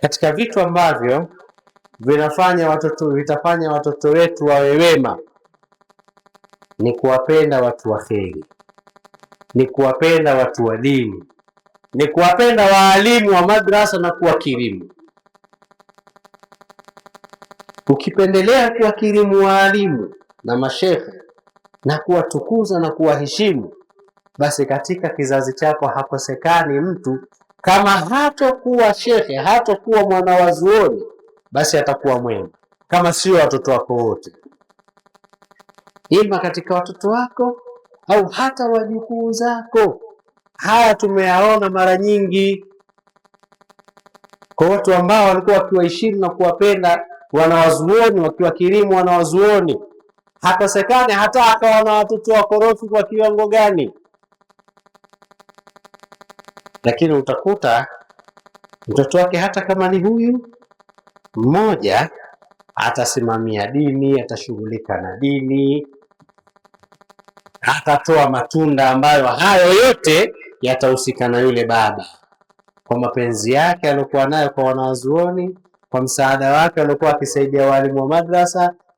Katika vitu ambavyo vitafanya watoto wetu wawe wema ni kuwapenda watu wa kheri, ni kuwapenda watu wa dini, ni kuwapenda waalimu wa madrasa na kuwakirimu. Ukipendelea kuwakirimu waalimu na mashekhe na kuwatukuza na kuwaheshimu, basi katika kizazi chako hakosekani mtu kama hatokuwa shekhe, hatokuwa mwanawazuoni, basi atakuwa mwema, kama sio watoto wako wote, ima katika watoto wako au hata wajukuu zako. Haya tumeyaona mara nyingi kwa watu ambao walikuwa wakiwaheshimu na kuwapenda wanawazuoni, wakiwakirimu wanawazuoni, hakosekani hata akawa na watoto wakorofi kwa kiwango gani. Lakini utakuta mtoto wake hata kama ni huyu mmoja, atasimamia dini, atashughulika na dini, atatoa matunda ambayo hayo yote yatahusika na yule baba, kwa mapenzi yake aliyokuwa nayo kwa wanawazuoni, kwa msaada wake aliokuwa akisaidia walimu wa madrasa,